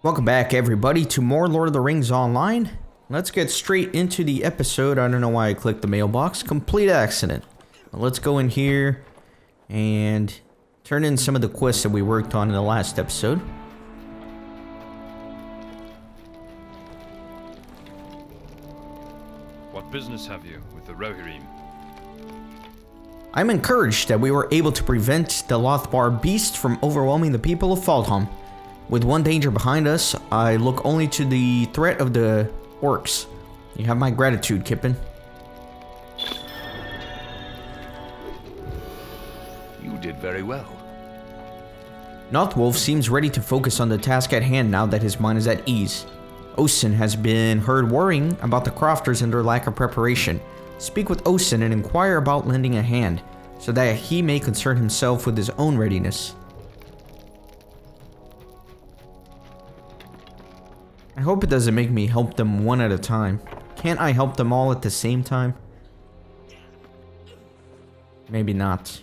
Welcome back, everybody, to more Lord of the Rings Online. Let's get straight into the episode. I don't know why I clicked the mailbox. Complete accident. Let's go in here and turn in some of the quests that we worked on in the last episode. What business have you with the Rohirrim? I'm encouraged that we were able to prevent the LOTRO beast from overwhelming the people of Faldham. With one danger behind us, I look only to the threat of the orcs. You have my gratitude, Kippen. You did very well. Notwolf seems ready to focus on the task at hand now that his mind is at ease. Osin has been heard worrying about the crofters and their lack of preparation. Speak with Osin and inquire about lending a hand, so that he may concern himself with his own readiness. I hope it doesn't make me help them one at a time. Can't I help them all at the same time? Maybe not.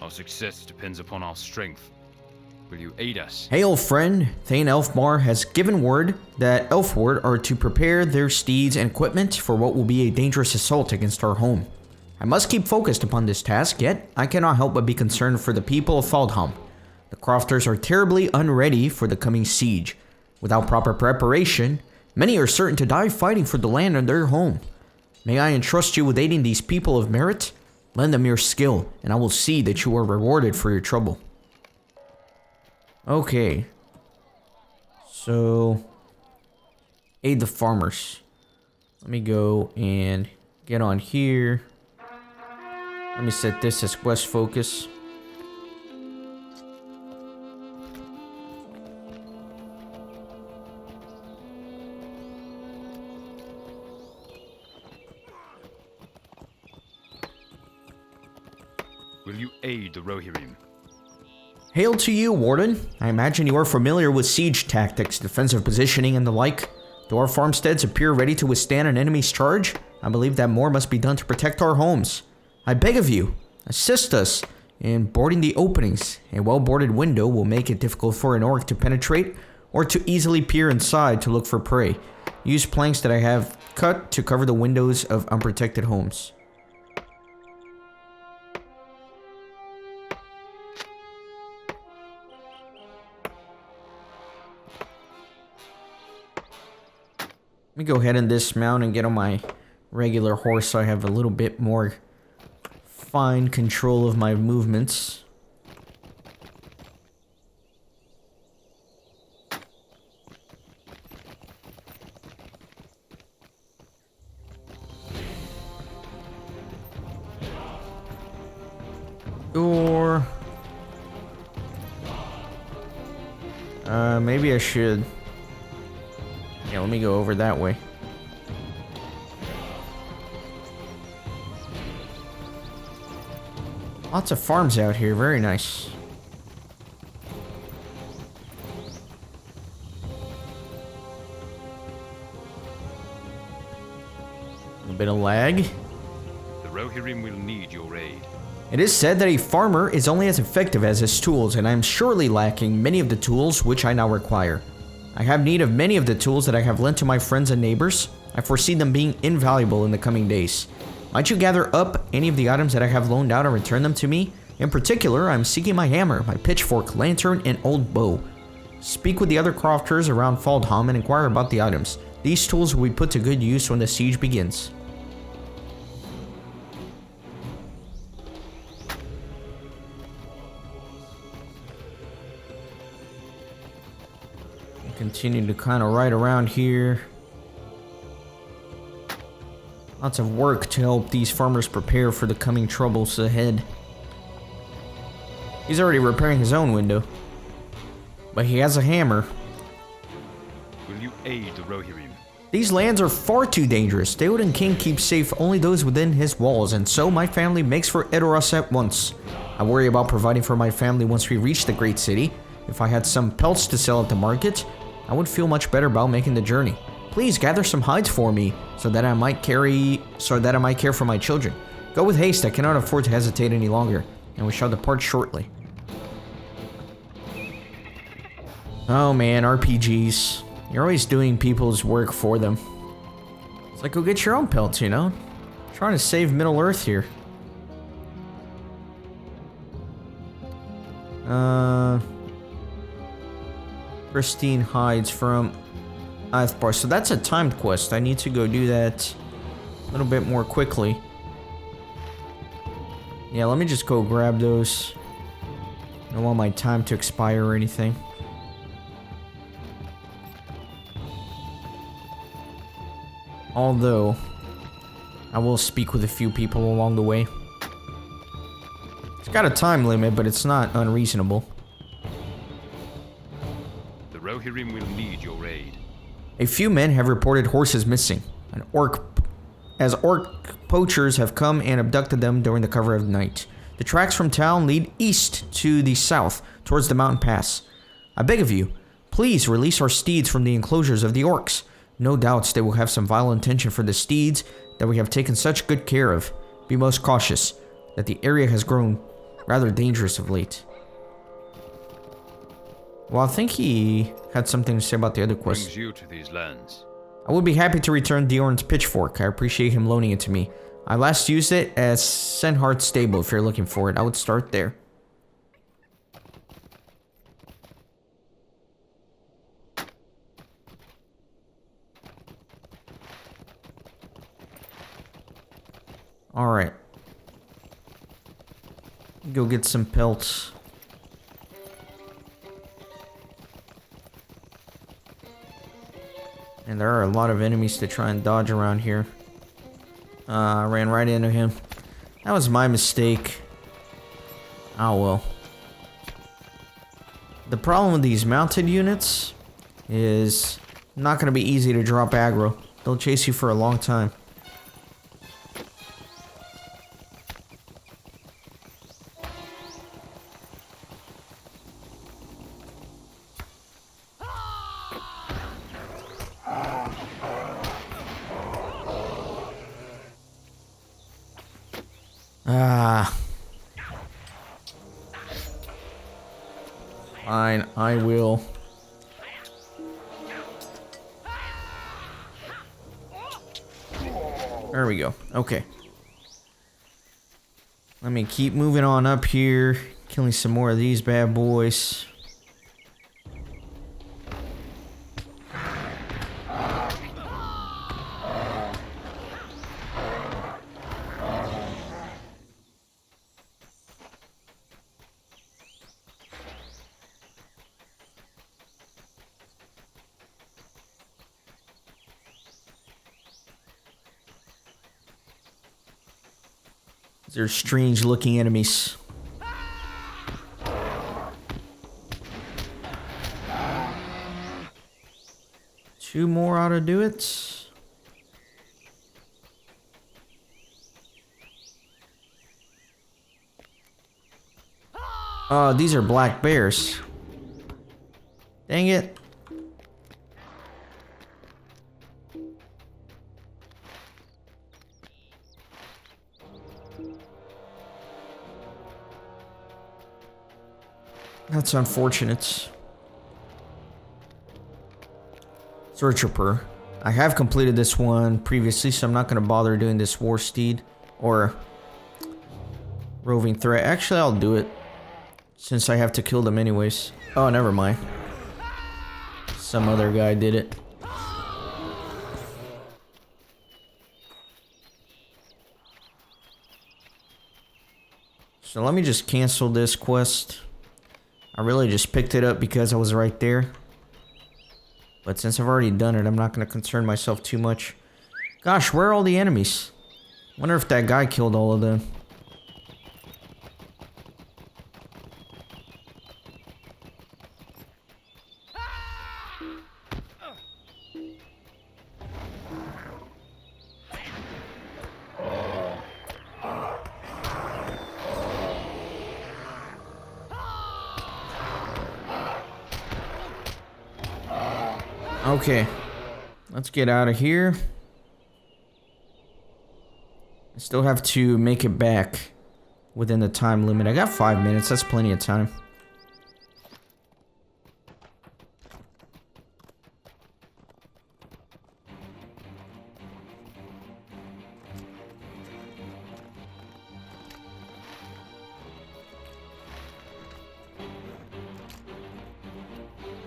Our success depends upon our strength. Will you aid us? Hail, friend. Thane Elfmar has given word that Elfward are to prepare their steeds and equipment for what will be a dangerous assault against our home. I must keep focused upon this task, yet I cannot help but be concerned for the people of Faldham. The crofters are terribly unready for the coming siege. Without proper preparation, many are certain to die fighting for the land and their home. May I entrust you with aiding these people of merit? Lend them your skill, and I will see that you are rewarded for your trouble. Okay. So, aid the farmers. Let me go and get on here. Let me set this as quest focus. Will you aid the Rohirrim? Hail to you, Warden. I imagine you are familiar with siege tactics, defensive positioning, and the like. Do our farmsteads appear ready to withstand an enemy's charge? I believe that more must be done to protect our homes. I beg of you, assist us in boarding the openings. A well-boarded window will make it difficult for an orc to penetrate or to easily peer inside to look for prey. Use planks that I have cut to cover the windows of unprotected homes. Let me go ahead and dismount and get on my regular horse so I have a little bit more fine control of my movements. Or maybe I should. Yeah, let me go over that way. Lots of farms out here, very nice. A bit of lag. The Rohirrim will need your aid. It is said that a farmer is only as effective as his tools, and I am surely lacking many of the tools which I now require. I have need of many of the tools that I have lent to my friends and neighbors. I foresee them being invaluable in the coming days. Might you gather up any of the items that I have loaned out and return them to me? In particular, I am seeking my hammer, my pitchfork, lantern, and old bow. Speak with the other crofters around Faldham and inquire about the items. These tools will be put to good use when the siege begins. Continue to kind of ride around here. Lots of work to help these farmers prepare for the coming troubles ahead. He's already repairing his own window, but he has a hammer. Will you aid the Rohirrim? These lands are far too dangerous. Theoden King keeps safe only those within his walls, and so my family makes for Edoras at once. I worry about providing for my family once we reach the great city. If I had some pelts to sell at the market, I would feel much better about making the journey. Please gather some hides for me, so that I might care for my children. Go with haste, I cannot afford to hesitate any longer, and we shall depart shortly. Oh man, RPGs. You're always doing people's work for them. It's like, go get your own pelts, you know? Trying to save Middle Earth here. Pristine hides from Ithbar. So that's a timed quest. I need to go do that a little bit more quickly. Yeah, let me just go grab those. I don't want my time to expire or anything. Although, I will speak with a few people along the way. It's got a time limit, but it's not unreasonable. The Rohirrim will need your aid. A few men have reported horses missing. Orc poachers have come and abducted them during the cover of night. The tracks from town lead east to the south, towards the mountain pass. I beg of you, please release our steeds from the enclosures of the orcs. No doubts they will have some vile intention for the steeds that we have taken such good care of. Be most cautious, that the area has grown rather dangerous of late. Well, I think he had something to say about the other quest. Brings you to these lands. I would be happy to return Diorn's pitchfork. I appreciate him loaning it to me. I last used it at Senhart's stable. If you're looking for it, I would start there. Alright. Go get some pelts. And there are a lot of enemies to try and dodge around here. I ran right into him. That was my mistake. Oh well. The problem with these mounted units is not going to be easy to drop aggro. They'll chase you for a long time. Fine, I will. There we go. Okay. Let me keep moving on up here, killing some more of these bad boys. They're strange looking enemies. Two more ought to do it. Oh, these are black bears. Dang it. That's unfortunate. Searcher. I have completed this one previously, so I'm not going to bother doing this War Steed or Roving Threat. Actually, I'll do it since I have to kill them anyways. Oh, never mind. Some other guy did it. So let me just cancel this quest. I really just picked it up because I was right there. But since I've already done it, I'm not going to concern myself too much. Gosh, where are all the enemies? Wonder if that guy killed all of them. Okay, let's get out of here. I still have to make it back within the time limit. I got 5 minutes, that's plenty of time.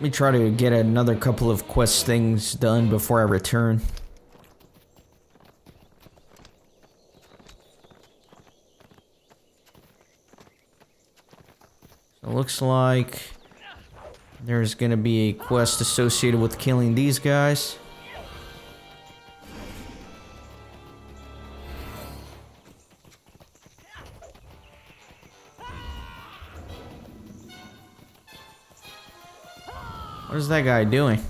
Let me try to get another couple of quest things done before I return. So it looks like there's gonna be a quest associated with killing these guys. What is that guy doing?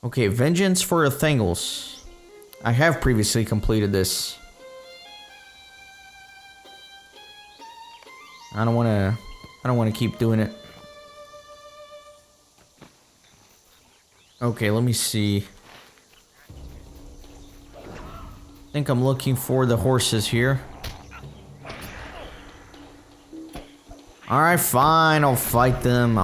Okay, vengeance for Athengels. I have previously completed this. I don't wanna keep doing it. Okay, let me see. I think I'm looking for the horses here. Alright, fine, I'll fight them,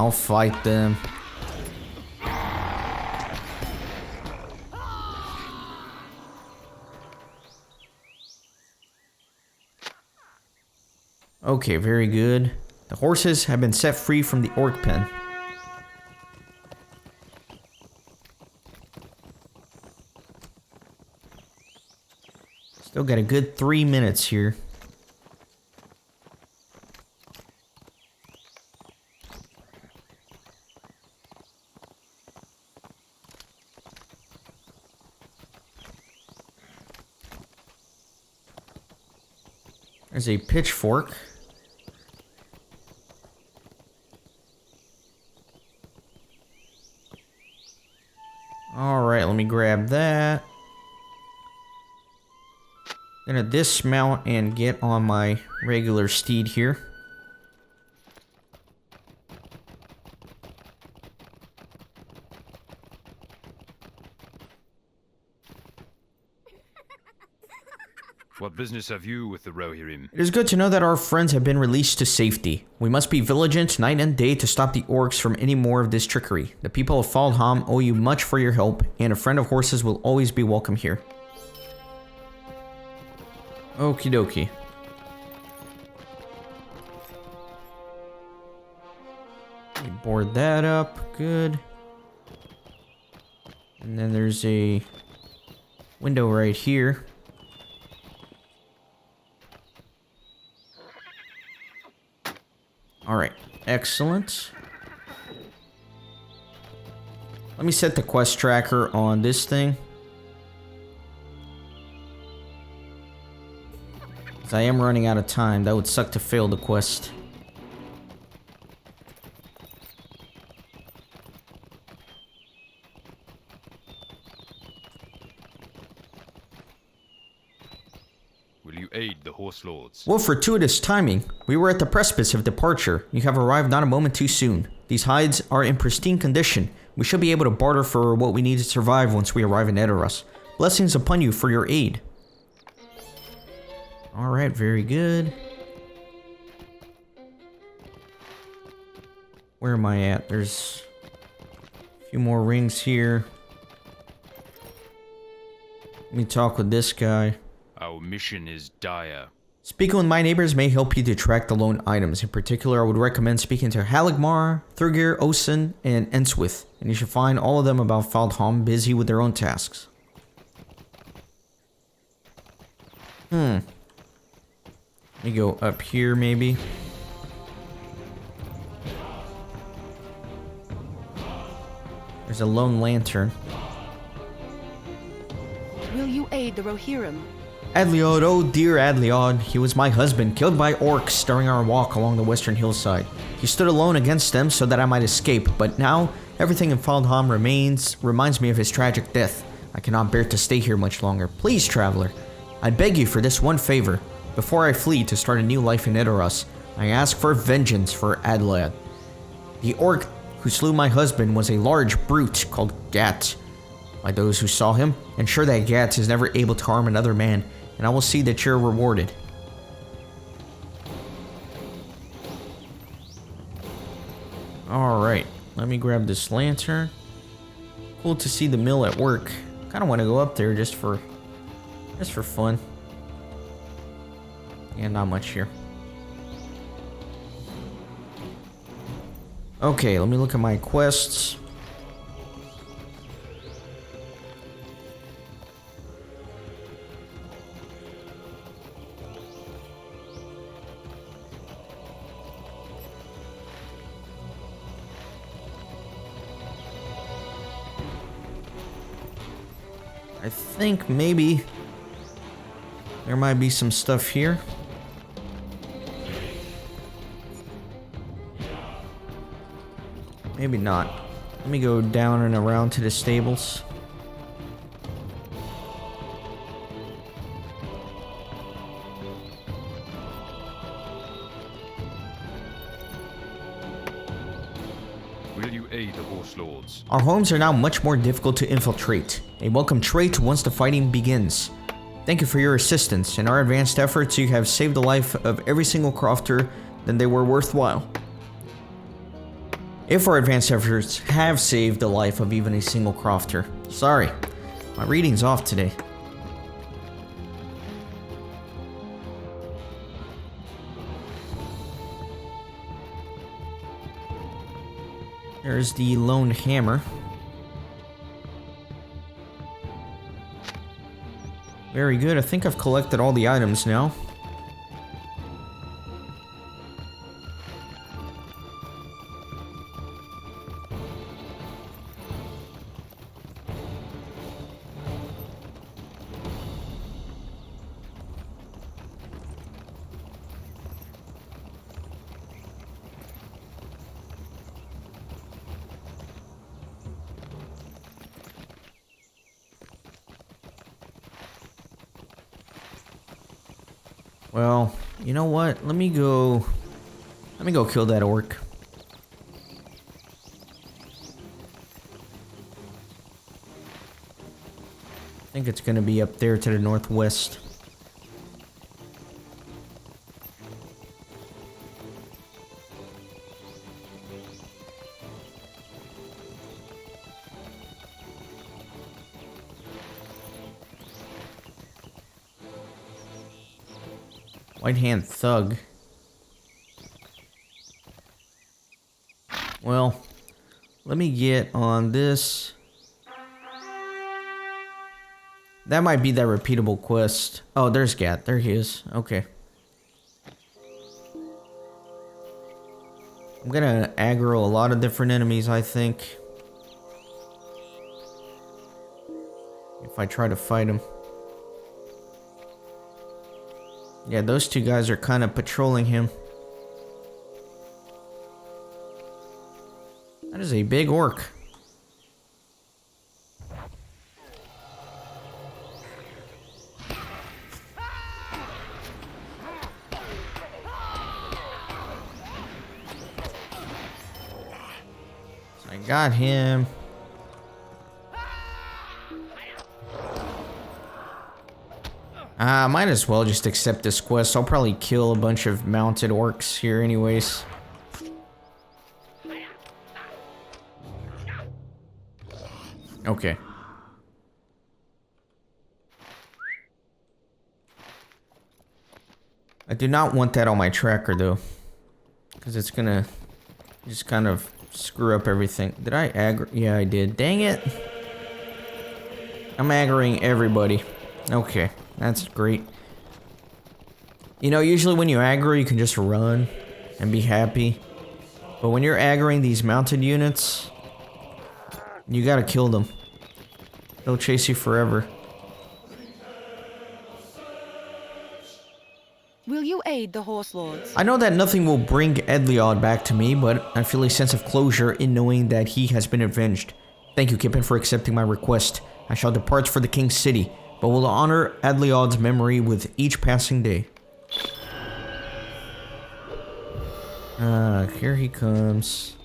Okay, very good. The horses have been set free from the orc pen. Still got a good 3 minutes here. There's a pitchfork. Alright, let me grab that. Gonna dismount and get on my regular steed here. What business have you with the Rohirrim? It is good to know that our friends have been released to safety. We must be vigilant night and day to stop the orcs from any more of this trickery. The people of Faldham owe you much for your help, and a friend of horses will always be welcome here. Okie dokie. We board that up. Good. And then there's a window right here. Alright, excellent. Let me set the quest tracker on this thing. Because I am running out of time. That would suck to fail the quest. Will you aid the horse lords? Well, fortuitous timing. We were at the precipice of departure. You have arrived not a moment too soon. These hides are in pristine condition. We should be able to barter for what we need to survive once we arrive in Edoras. Blessings upon you for your aid. Alright, very good. Where am I at? There's a few more rings here. Let me talk with this guy. Our mission is dire. Speaking with my neighbors may help you to track the lone items. In particular, I would recommend speaking to Haligmar, Thurgir, Osen, and Enswith, and you should find all of them about Faldham busy with their own tasks. Let me go up here, maybe. There's a lone lantern. Will you aid the Rohirrim? Adliod, oh dear Adliod, he was my husband, killed by orcs during our walk along the western hillside. He stood alone against them so that I might escape, but now everything in Faldham reminds me of his tragic death. I cannot bear to stay here much longer. Please, traveler, I beg you for this one favor. Before I flee to start a new life in Edoras, I ask for vengeance for Adliod. The orc who slew my husband was a large brute called Gat. By those who saw him, ensure that Gat is never able to harm another man, and I will see that you're rewarded. Alright, let me grab this lantern. Cool to see the mill at work. Kinda wanna go up there just for fun. Yeah, not much here. Okay, let me look at my quests. I think maybe there might be some stuff here. Maybe not. Let me go down and around to the stables. Will you aid the horse lords? Our homes are now much more difficult to infiltrate. A welcome trait once the fighting begins. Thank you for your assistance. In our advanced efforts, you have saved the life of every single crofter, then they were worthwhile. If our advanced efforts have saved the life of even a single crofter. Sorry, my reading's off today. There's the lone hammer. Very good, I think I've collected all the items now. Well, you know what? Let me go kill that orc. I think it's gonna be up there to the northwest. White hand thug. Well, let me get on this. That might be that repeatable quest. Oh, there's Gat. There he is. Okay. I'm gonna aggro a lot of different enemies, I think. If I try to fight him. Yeah, those two guys are kind of patrolling him. That is a big orc. So I got him. Might as well just accept this quest. I'll probably kill a bunch of mounted orcs here anyways. Okay. I do not want that on my tracker though, because it's gonna just kind of screw up everything. Did I aggro? Yeah, I did. Dang it. I'm aggroing everybody. Okay. That's great. You know, usually when you aggro, you can just run and be happy. But when you're aggroing these mounted units, you gotta kill them. They'll chase you forever. Will you aid the horse lords? I know that nothing will bring Edliod back to me, but I feel a sense of closure in knowing that he has been avenged. Thank you, Kippen, for accepting my request. I shall depart for the King's City, but will honor Adliod's memory with each passing day. Here he comes.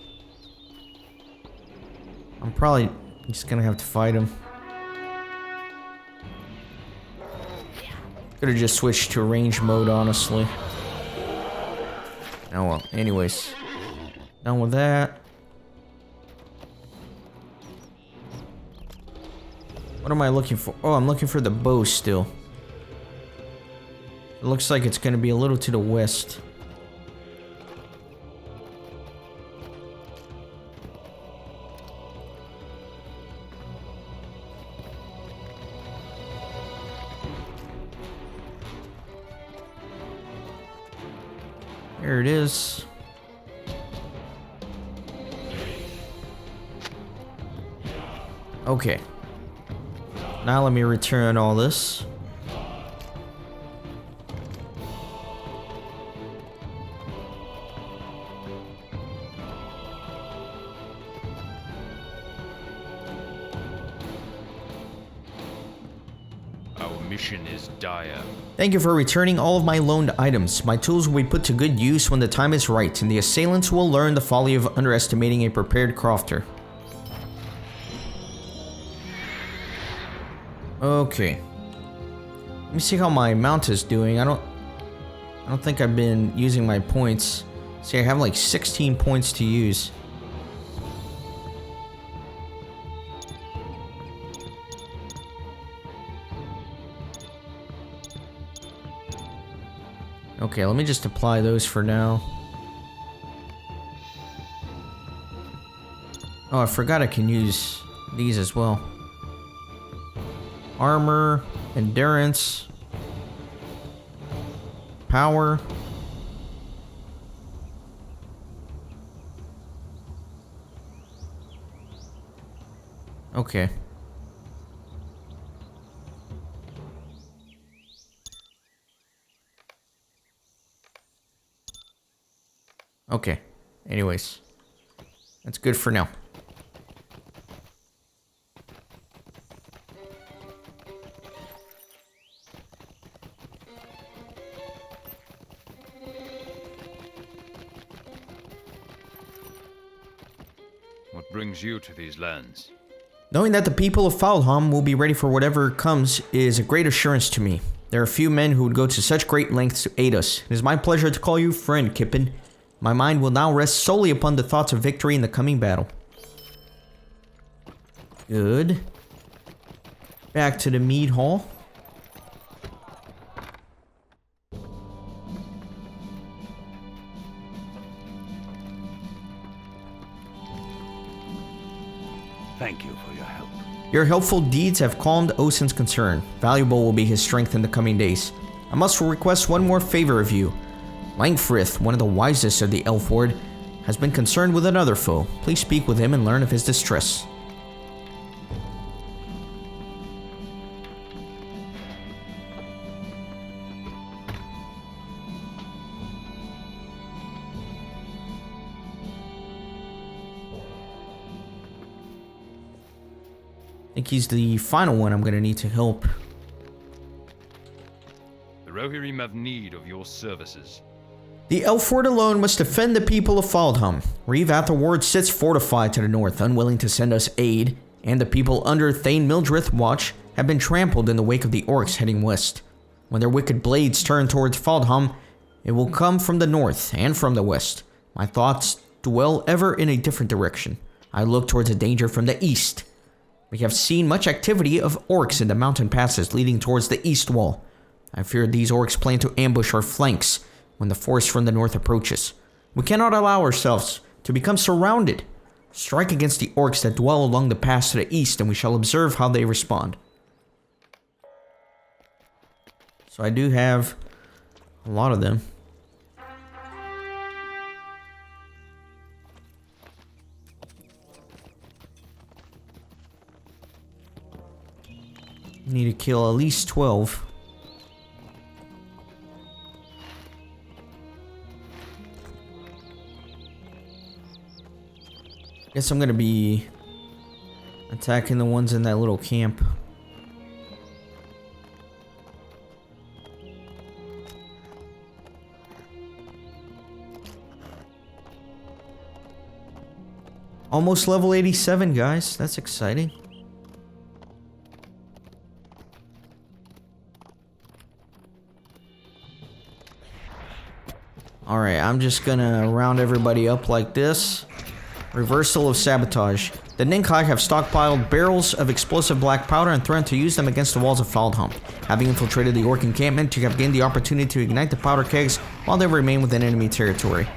I'm probably just gonna have to fight him. Could've just switched to range mode, honestly. Oh well, anyways. Done with that. What am I looking for? Oh, I'm looking for the bow still. It looks like it's gonna be a little to the west. Here it is. Okay. Now let me return all this. Our mission is dire. Thank you for returning all of my loaned items. My tools will be put to good use when the time is right, and the assailants will learn the folly of underestimating a prepared crofter. Okay. Let me see how my mount is doing. I don't think I've been using my points. See, I have like 16 points to use. Okay, let me just apply those for now. Oh, I forgot I can use these as well. Armor, endurance, power. Okay. Okay. Anyways, that's good for now. What brings you to these lands? Knowing that the people of Faldham will be ready for whatever comes is a great assurance to me. There are few men who would go to such great lengths to aid us. It is my pleasure to call you friend, Kippen. My mind will now rest solely upon the thoughts of victory in the coming battle. Good. Back to the mead hall. Thank you for your help. Your helpful deeds have calmed Osin's concern. Valuable will be his strength in the coming days. I must request one more favor of you. Langfrith, one of the wisest of the Elf Ward, has been concerned with another foe. Please speak with him and learn of his distress. I think he's the final one I'm going to need to help. The Rohirrim have need of your services. The Elfward alone must defend the people of Faldham. Reeve Athelward sits fortified to the north, unwilling to send us aid, and the people under Thane Mildrith watch have been trampled in the wake of the orcs heading west. When their wicked blades turn towards Faldham, it will come from the north and from the west. My thoughts dwell ever in a different direction. I look towards a danger from the east. We have seen much activity of orcs in the mountain passes leading towards the east wall. I fear these orcs plan to ambush our flanks when the force from the north approaches. We cannot allow ourselves to become surrounded. Strike against the orcs that dwell along the pass to the east, and we shall observe how they respond. So I do have a lot of them. Need to kill at least 12. Guess I'm gonna be attacking the ones in that little camp. Almost level 87, guys. That's exciting. Alright, I'm just gonna round everybody up like this. Reversal of sabotage. The Ninkai have stockpiled barrels of explosive black powder and threatened to use them against the walls of Faldham. Having infiltrated the orc encampment, you have gained the opportunity to ignite the powder kegs while they remain within enemy territory.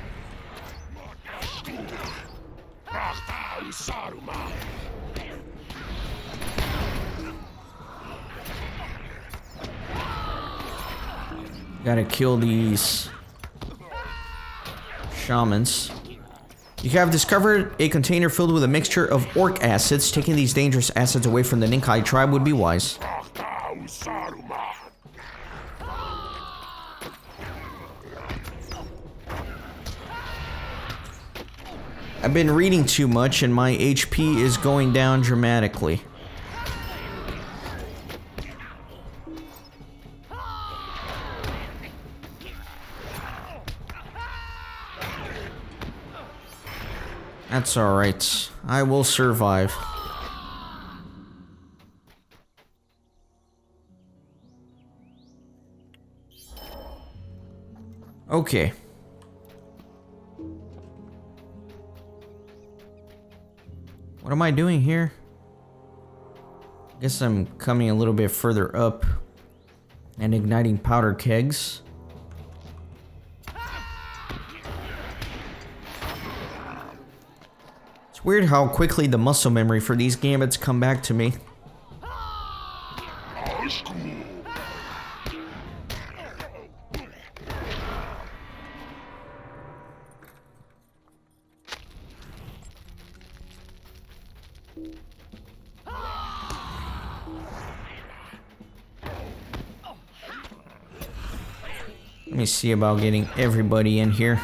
Gotta kill these Shamans. You have discovered a container filled with a mixture of orc acids. Taking these dangerous acids away from the Ninkai tribe would be wise. I've been reading too much and my HP is going down dramatically. That's alright. I will survive. Okay. What am I doing here? I guess I'm coming a little bit further up and igniting powder kegs. It's weird how quickly the muscle memory for these gambits come back to me. Let me see about getting everybody in here.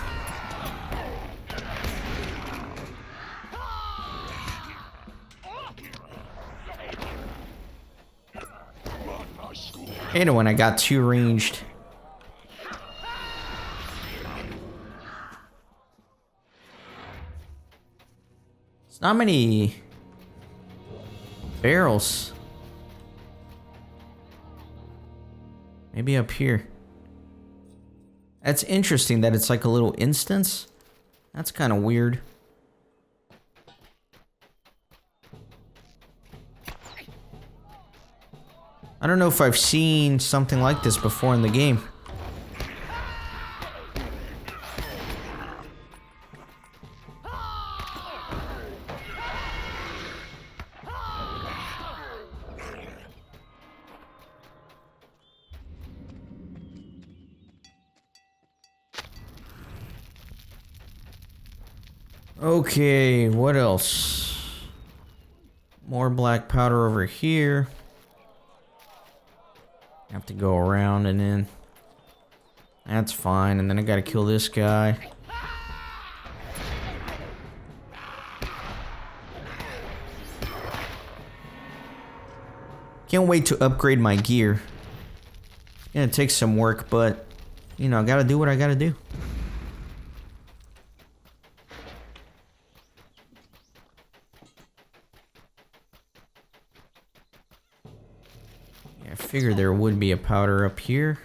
Hate it when I got too ranged. It's not many barrels. Maybe up here. That's interesting that it's like a little instance. That's kind of weird. I don't know if I've seen something like this before in the game. Okay, what else? More black powder over here. Have to go around and in. That's fine, and then I gotta kill this guy. Can't wait to upgrade my gear. It's gonna take some work, but, you know, I gotta do what I gotta do. I figured there would be a powder up here.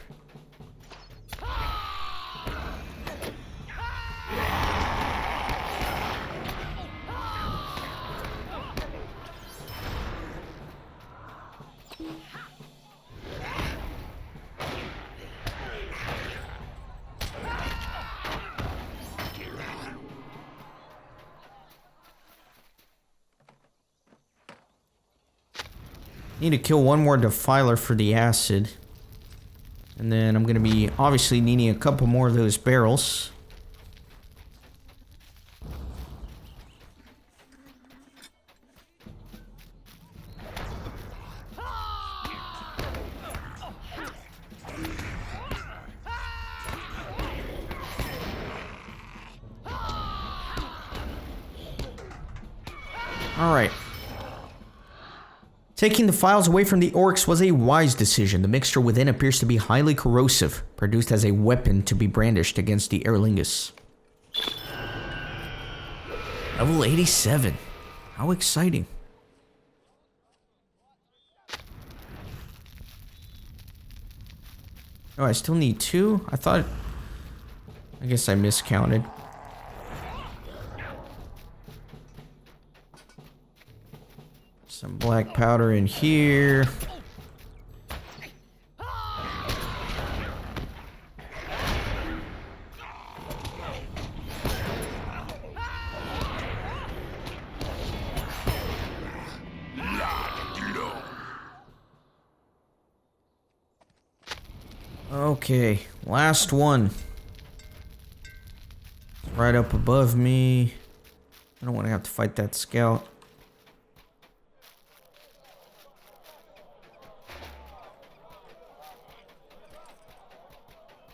Need to kill one more defiler for the acid. And then I'm gonna be obviously needing a couple more of those barrels. All right. Taking the files away from the orcs was a wise decision. The mixture within appears to be highly corrosive, produced as a weapon to be brandished against the Aerlingus. Level 87. How exciting. Oh, I still need 2? I thought... I guess I miscounted. Some black powder in here. Okay, last one. right up above me. I don't want to have to fight that scout.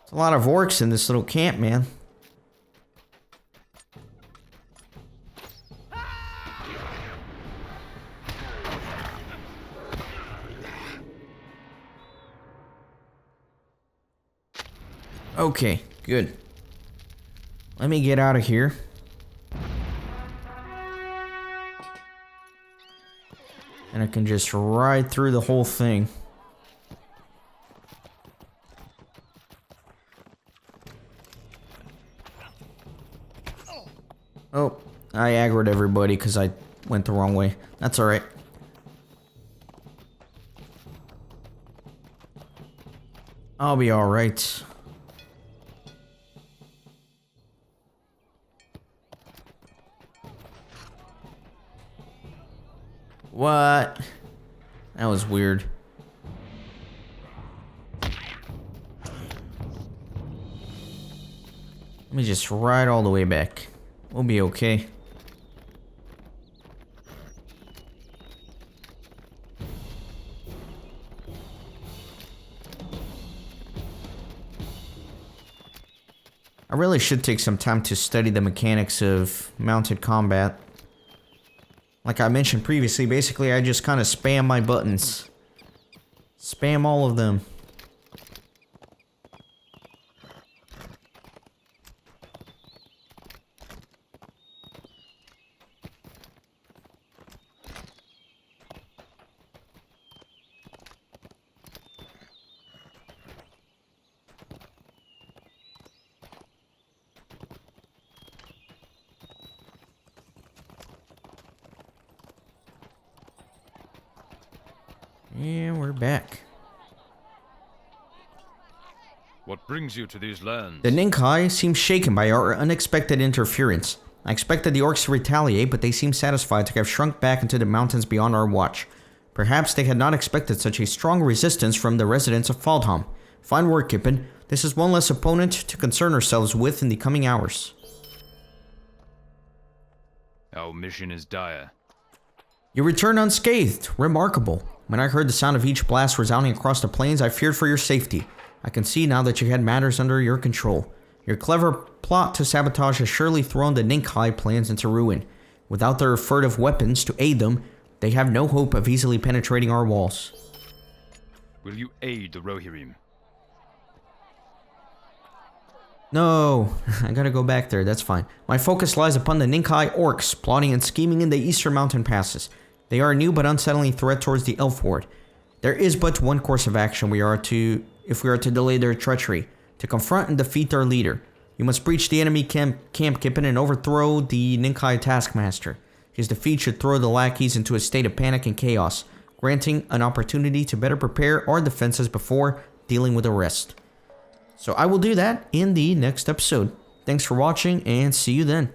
There's a lot of orcs in this little camp, man. Okay, good. Let me get out of here. And I can just ride through the whole thing. Oh, I aggroed everybody because I went the wrong way. That's alright. I'll be alright. What? That was weird. Let me just ride all the way back. We'll be okay. I really should take some time to study the mechanics of mounted combat. Like I mentioned previously, basically I just kind of spam my buttons. Spam all of them. And we're back. What brings you to these lands? The Ninkai seem shaken by our unexpected interference. I expected the orcs to retaliate, but they seem satisfied to have shrunk back into the mountains beyond our watch. Perhaps they had not expected such a strong resistance from the residents of Faldham. Fine work, Kippen. This is one less opponent to concern ourselves with in the coming hours. Our mission is dire. You return unscathed. Remarkable. When I heard the sound of each blast resounding across the plains, I feared for your safety. I can see now that you had matters under your control. Your clever plot to sabotage has surely thrown the Ninkai plans into ruin. Without their furtive weapons to aid them, they have no hope of easily penetrating our walls. Will you aid the Rohirrim? No, I gotta go back there, that's fine. My focus lies upon the Ninkai orcs, plotting and scheming in the eastern mountain passes. They are a new but unsettling threat towards the elf horde. There is but one course of action if we are to delay their treachery, to confront and defeat their leader. You must breach the enemy camp Kippen and overthrow the Ninkai taskmaster. His defeat should throw the lackeys into a state of panic and chaos, granting an opportunity to better prepare our defenses before dealing with the rest. So I will do that in the next episode. Thanks for watching and see you then.